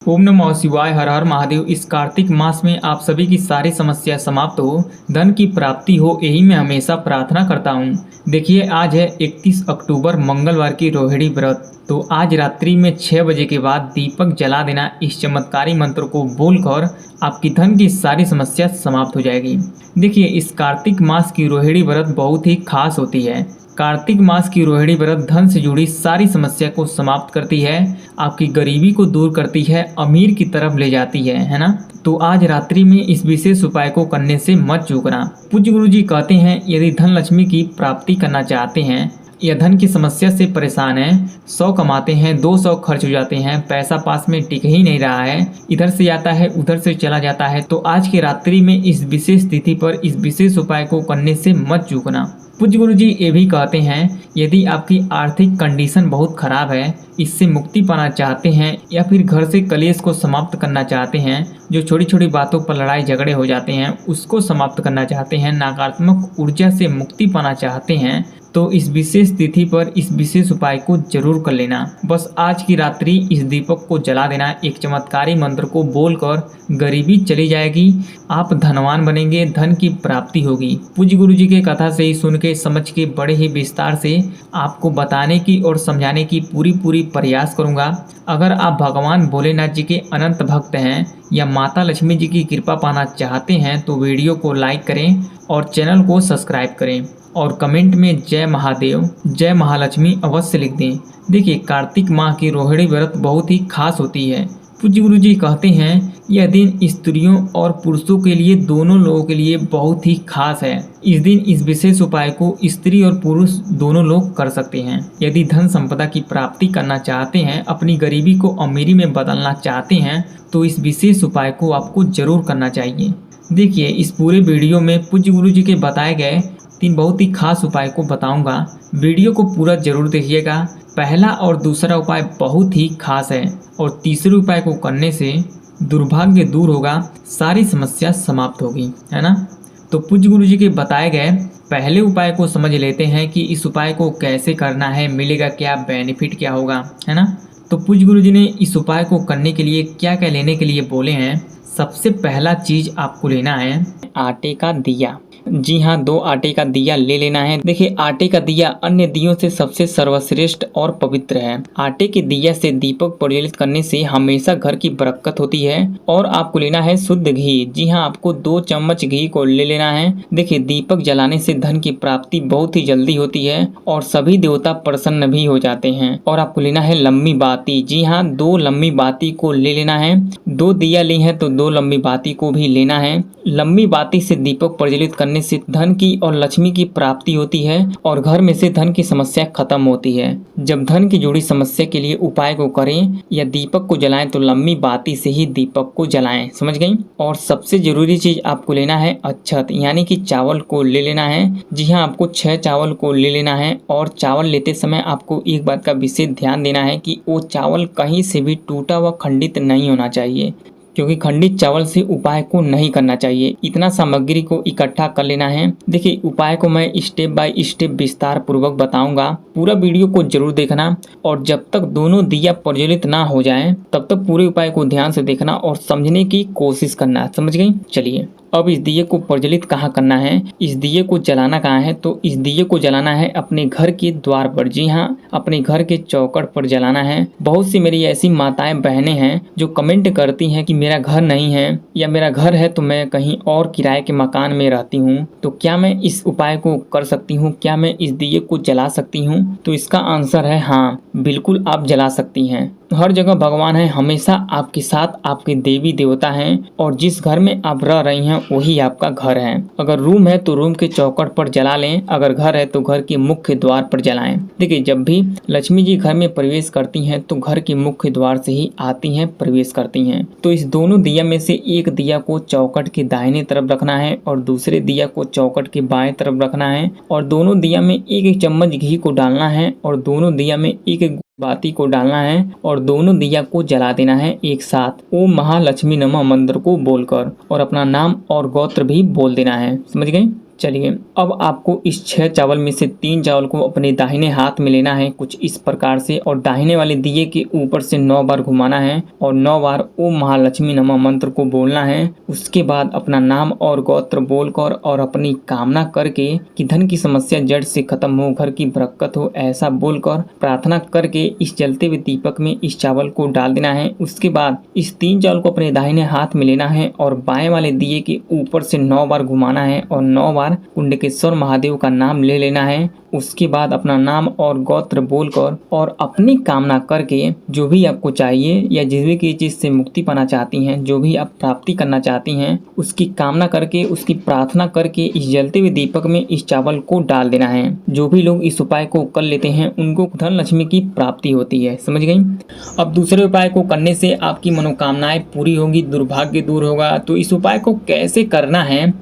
ओम नमः शिवाय, हर हर महादेव। इस कार्तिक मास में आप सभी की सारी समस्या समाप्त हो, धन की प्राप्ति हो, यही मैं हमेशा प्रार्थना करता हूँ। देखिए, आज है 31 अक्टूबर मंगलवार की रोहिणी व्रत। तो आज रात्रि में 6 बजे के बाद दीपक जला देना। इस चमत्कारी मंत्र को बोलकर आपकी धन की सारी समस्या समाप्त हो जाएगी। देखिए, इस कार्तिक मास की रोहिणी व्रत बहुत ही खास होती है। कार्तिक मास की रोहिणी व्रत धन से जुड़ी सारी समस्या को समाप्त करती है, आपकी गरीबी को दूर करती है, अमीर की तरफ ले जाती है ना। तो आज रात्रि में इस विशेष उपाय को करने से मत चूकना। पूज्य गुरु जी कहते हैं, यदि धन लक्ष्मी की प्राप्ति करना चाहते हैं या धन की समस्या से परेशान हैं, 100 कमाते हैं 200 खर्च हो जाते हैं, पैसा पास में टिक ही नहीं रहा है, इधर से आता है उधर से चला जाता है, तो आज की रात्रि में इस विशेष तिथि पर इस विशेष उपाय को करने से मत चूकना। पूज्य गुरु जी ये भी कहते हैं, यदि आपकी आर्थिक कंडीशन बहुत खराब है, इससे मुक्ति पाना चाहते हैं या फिर घर से कलेश को समाप्त करना चाहते हैं, जो छोटी छोटी बातों पर लड़ाई झगड़े हो जाते हैं उसको समाप्त करना चाहते हैं, नकारात्मक ऊर्जा से मुक्ति पाना चाहते हैं, तो इस विशेष तिथि पर इस विशेष उपाय को जरूर कर लेना। बस आज की रात्रि इस दीपक को जला देना। एक चमत्कारी मंत्र को बोलकर गरीबी चली जाएगी, आप धनवान बनेंगे, धन की प्राप्ति होगी। पूज्य गुरु जी के कथा से ही सुन के समझ के बड़े ही विस्तार से आपको बताने की और समझाने की पूरी प्रयास करूंगा। अगर आप भगवान भोलेनाथ जी के अनंत भक्त हैं या माता लक्ष्मी जी की कृपा पाना चाहते हैं तो वीडियो को लाइक करें और चैनल को सब्सक्राइब करें और कमेंट में जय महादेव, जय महालक्ष्मी अवश्य लिख दें। देखिए, कार्तिक माह की रोहिणी व्रत बहुत ही खास होती है। पूज्य गुरु जी कहते हैं, यह दिन स्त्रियों और पुरुषों के लिए, दोनों लोगों के लिए बहुत ही खास है। इस दिन इस विशेष उपाय को स्त्री और पुरुष दोनों लोग कर सकते हैं। यदि धन संपदा की प्राप्ति करना चाहते हैं, अपनी गरीबी को अमीरी में बदलना चाहते हैं, तो इस विशेष उपाय को आपको जरूर करना चाहिए। देखिए, इस पूरे वीडियो में पूज्य गुरु जी के बताए गए 3 बहुत ही खास उपाय को बताऊंगा। वीडियो को पूरा जरूर देखिएगा। पहला और दूसरा उपाय बहुत ही खास है और तीसरे उपाय को करने से दुर्भाग्य दूर होगा, सारी समस्या समाप्त होगी, है ना। तो पूज्य गुरु जी के बताए गए पहले उपाय को समझ लेते हैं कि इस उपाय को कैसे करना है, मिलेगा क्या, बेनिफिट क्या होगा, है ना। तो पूज्य गुरु जी ने इस उपाय को करने के लिए क्या क्या लेने के लिए बोले हैं। सबसे पहला चीज आपको लेना है आटे का दिया। जी हाँ, 2 आटे का दिया ले लेना है। देखिए, आटे का दिया अन्य दियों से सबसे सर्वश्रेष्ठ और पवित्र है। आटे के दिया से दीपक प्रज्वलित करने से हमेशा घर की बरकत होती है। और आपको लेना है शुद्ध घी। जी हाँ, आपको 2 चम्मच घी को ले लेना है। देखिए, दीपक जलाने से धन की प्राप्ति बहुत ही जल्दी होती है और सभी देवता प्रसन्न भी हो जाते हैं। और आपको लेना है लंबी बाती। जी हाँ, 2 लंबी बाती को ले लेना है। 2 दिया ली है तो 2 लंबी बाती को भी लेना है। लंबी बाती से दीपक प्रज्वलित करने से धन की और लक्ष्मी की प्राप्ति होती है और घर में से धन की समस्या खत्म होती है। जब धन की जुड़ी समस्या के लिए उपाय को करें या दीपक को जलाएं तो लंबी बाती से ही दीपक को जलाएं, समझ गई। और सबसे जरूरी चीज आपको लेना है अक्षत, यानी कि चावल को ले लेना है। जी हाँ, आपको 6 चावल को ले लेना है। और चावल लेते समय आपको एक बात का विशेष ध्यान देना है कि वो चावल कहीं से भी टूटा व खंडित नहीं होना चाहिए, क्योंकि खंडित चावल से उपाय को नहीं करना चाहिए। इतना सामग्री को इकट्ठा कर लेना है। देखिए, उपाय को मैं स्टेप बाय स्टेप विस्तार पूर्वक बताऊंगा, पूरा वीडियो को जरूर देखना। और जब तक दोनों दिया प्रज्वलित ना हो जाएं, तब तक पूरे उपाय को ध्यान से देखना और समझने की कोशिश करना, समझ गई। चलिए, अब इस दिए को प्रज्वलित कहाँ करना है, इस दिए को जलाना कहाँ है, तो इस दिए को जलाना है अपने घर के द्वार पर। जी हाँ, अपने घर के चौखट पर जलाना है। बहुत सी मेरी ऐसी माताएं बहनें हैं जो कमेंट करती हैं कि मेरा घर नहीं है या मेरा घर है तो मैं कहीं और किराए के मकान में रहती हूँ, तो क्या मैं इस उपाय को कर सकती हूँ, क्या मैं इस दिए को जला सकती हूँ। तो इसका आंसर है हाँ, बिल्कुल आप जला सकती हैं। हर जगह भगवान है, हमेशा आपके साथ आपके देवी देवता हैं और जिस घर में आप रह रही हैं वही आपका घर है। अगर रूम है तो रूम के चौखट पर जला लें, अगर घर है तो घर के मुख्य द्वार पर जलाएं। देखिए, जब भी लक्ष्मी जी घर में प्रवेश करती हैं तो घर के मुख्य द्वार से ही आती हैं, प्रवेश करती हैं। तो इस दोनों दिया में से एक दिया को चौखट के दाहिने तरफ रखना है और दूसरे दिया को चौखट के बाएं तरफ रखना है। और दोनों दिया में 1-1 चम्मच घी को डालना है और दोनों दिया में 1-1 बाती को डालना है और दोनों दिया को जला देना है एक साथ। ओम महालक्ष्मी नमः मंत्र को बोलकर और अपना नाम और गोत्र भी बोल देना है, समझ गए। चलिए अब आपको इस 6 चावल में से 3 चावल को अपने दाहिने हाथ में लेना है कुछ इस प्रकार से, और दाहिने वाले दिए के ऊपर से 9 बार घुमाना है और 9 बार ओम महालक्ष्मी नमः मंत्र को बोलना है। उसके बाद अपना नाम और गोत्र बोलकर और अपनी कामना करके कि धन की समस्या जड़ से खत्म हो, घर की बरकत हो, ऐसा बोलकर प्रार्थना करके इस जलते हुए दीपक में इस चावल को डाल देना है। उसके बाद इस 3 चावल को अपने दाहिने हाथ में लेना है और बाएं वाले दिए के ऊपर से 9 बार घुमाना है और 9 बार कुंडकेश्वर महादेव का नाम ले लेना है। उसके बाद अपना नाम और गोत्र बोलकर और अपनी कामना करके जो भी आपको चाहिए या जिस भी की चीज से मुक्ति पाना चाहती हैं, जो भी आप प्राप्ति करना चाहती हैं, उसकी कामना करके उसकी प्रार्थना करके इस जलते हुए दीपक में इस चावल को डाल देना है। जो भी लोग इस उपाय को कर लेते हैं उनको धन लक्ष्मी की प्राप्ति होती है। समझ गई। अब दूसरे उपाय को करने से आपकी मनोकामनाएं पूरी होगी, दुर्भाग्य दूर होगा। तो इस उपाय को कैसे करना है,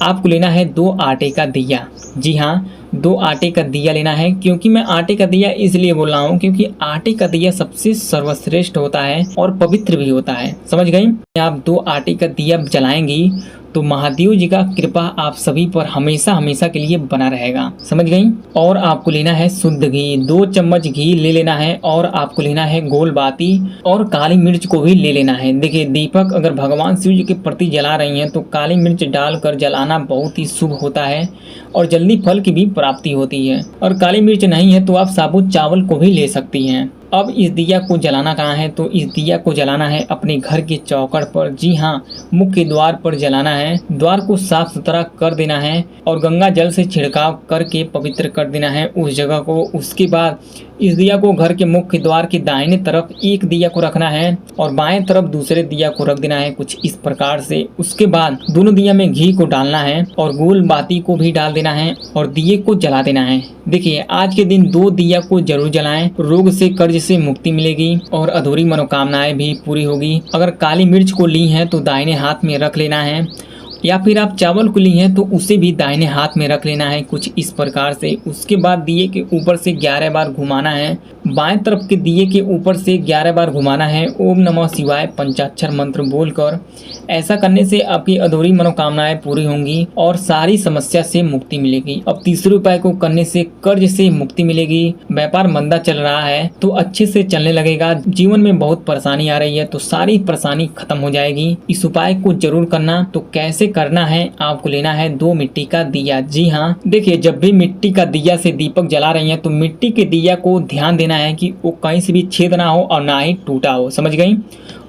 आपको लेना है 2 आटे का दिया। जी हाँ, 2 आटे का दिया लेना है। क्योंकि मैं आटे का दिया इसलिए बोल रहा हूँ क्योंकि आटे का दिया सबसे सर्वश्रेष्ठ होता है और पवित्र भी होता है। समझ गई। आप 2 आटे का दिया जलाएंगी तो महादेव जी का कृपा आप सभी पर हमेशा हमेशा के लिए बना रहेगा। समझ गई। और आपको लेना है शुद्ध घी, 2 चम्मच घी ले लेना है और आपको लेना है गोल बाती और काली मिर्च को भी ले लेना है। देखिए, दीपक अगर भगवान शिव जी के प्रति जला रही हैं तो काली मिर्च डालकर जलाना बहुत ही शुभ होता है और जल्दी फल की भी प्राप्ति होती है। और काली मिर्च नहीं है तो आप साबुत चावल को भी ले सकती हैं। अब इस दिया को जलाना कहाँ है, तो इस दिया को जलाना है अपने घर के चौखट पर। जी हाँ, मुख्य द्वार पर जलाना है। द्वार को साफ सुथरा कर देना है और गंगा जल से छिड़काव करके पवित्र कर देना है उस जगह को। उसके बाद इस दिया को घर के मुख्य द्वार के दाहिने तरफ एक दिया को रखना है और बाएं तरफ दूसरे दिया को रख देना है कुछ इस प्रकार से। उसके बाद दोनों दिया में घी को डालना है और गोल बाती को भी डाल देना है और दिए को जला देना है। देखिए, आज के दिन 2 दिया को जरूर जलाएं। रोग से कर्ज से मुक्ति मिलेगी और अधूरी मनोकामनाएं भी पूरी होगी। अगर काली मिर्च को ली है तो दाहिने हाथ में रख लेना है, या फिर आप चावल को ली हैं तो उसे भी दाहिने हाथ में रख लेना है कुछ इस प्रकार से। उसके बाद दिए के ऊपर से 11 बार घुमाना है। बाएं तरफ के दिए के ऊपर से 11 बार घुमाना है ओम नमः शिवाय पंचाक्षर मंत्र बोलकर। ऐसा करने से आपकी अधूरी मनोकामनाएं पूरी होंगी और सारी समस्या से मुक्ति मिलेगी। अब तीसरे उपाय को करने से कर्ज से मुक्ति मिलेगी। व्यापार मंदा चल रहा है तो अच्छे से चलने लगेगा। जीवन में बहुत परेशानी आ रही है तो सारी परेशानी खत्म हो जाएगी। इस उपाय को जरूर करना। तो कैसे करना है, आपको लेना है 2 मिट्टी का दिया। जी हाँ, देखिए, जब भी मिट्टी का दिया से दीपक जला रही हैं तो मिट्टी के दिया को ध्यान देना है कि वो कहीं से भी छेद ना हो और ना ही टूटा हो। समझ गई।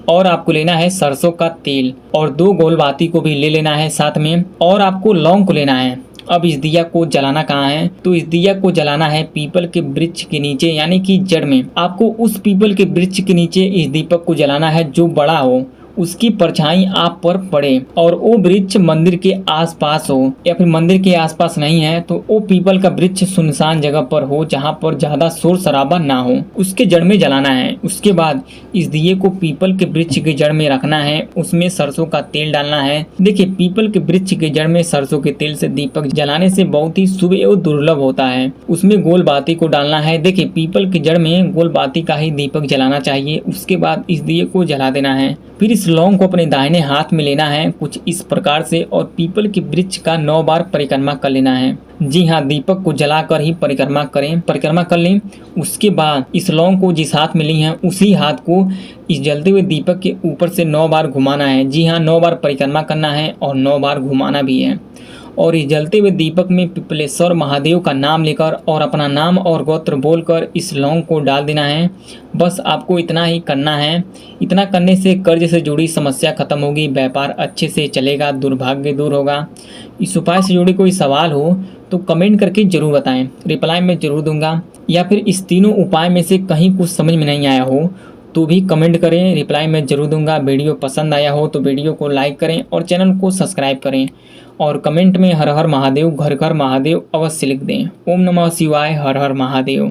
और आपको लेना है सरसों का तेल और 2 गोल बाती को भी ले लेना है साथ में, और आपको लौंग को लेना है। अब इस दिया को जलाना कहाँ है, तो इस दिया को जलाना है पीपल के वृक्ष के नीचे, यानी कि जड़ में। आपको उस पीपल के वृक्ष के नीचे इस दीपक को जलाना है जो बड़ा हो, उसकी परछाई आप पर पड़े और वो वृक्ष मंदिर के आसपास हो, या फिर मंदिर के आसपास नहीं है तो वो पीपल का वृक्ष सुनसान जगह पर हो जहाँ पर ज्यादा शोर शराबा ना हो, उसके जड़ में जलाना है। उसके बाद इस दिए को पीपल के वृक्ष के जड़ में रखना है, उसमें सरसों का तेल डालना है। देखिए, पीपल के वृक्ष के जड़ में सरसों के तेल से दीपक जलाने से बहुत ही शुभ एवं दुर्लभ होता है। उसमें गोल बाती को डालना है। देखिए, पीपल के जड़ में गोल बाती का ही दीपक जलाना चाहिए। उसके बाद इस दिए को जला देना है। फिर इस लौंग को अपने दाहिने हाथ में लेना है कुछ इस प्रकार से और पीपल के वृक्ष का 9 बार परिक्रमा कर लेना है। जी हाँ, दीपक को जलाकर ही परिक्रमा करें, परिक्रमा कर लें। उसके बाद इस लौंग को जिस हाथ में ली है उसी हाथ को इस जलते हुए दीपक के ऊपर से 9 बार घुमाना है। जी हाँ, 9 बार परिक्रमा करना है और 9 बार घुमाना भी है। और इस जलते हुए दीपक में पिपलेश्वर महादेव का नाम लेकर और अपना नाम और गोत्र बोलकर इस लौंग को डाल देना है। बस आपको इतना ही करना है। इतना करने से कर्ज से जुड़ी समस्या खत्म होगी, व्यापार अच्छे से चलेगा, दुर्भाग्य दूर होगा। इस उपाय से जुड़ी कोई सवाल हो तो कमेंट करके जरूर बताएं, रिप्लाई मैं जरूर दूंगा। या फिर इस तीनों उपाय में से कहीं कुछ समझ में नहीं आया हो तो भी कमेंट करें, रिप्लाई मैं जरूर दूंगा। वीडियो पसंद आया हो तो वीडियो को लाइक करें और चैनल को सब्सक्राइब करें और कमेंट में हर हर महादेव, घर घर महादेव अवश्य लिख दें। ओम नमः शिवाय, हर हर महादेव।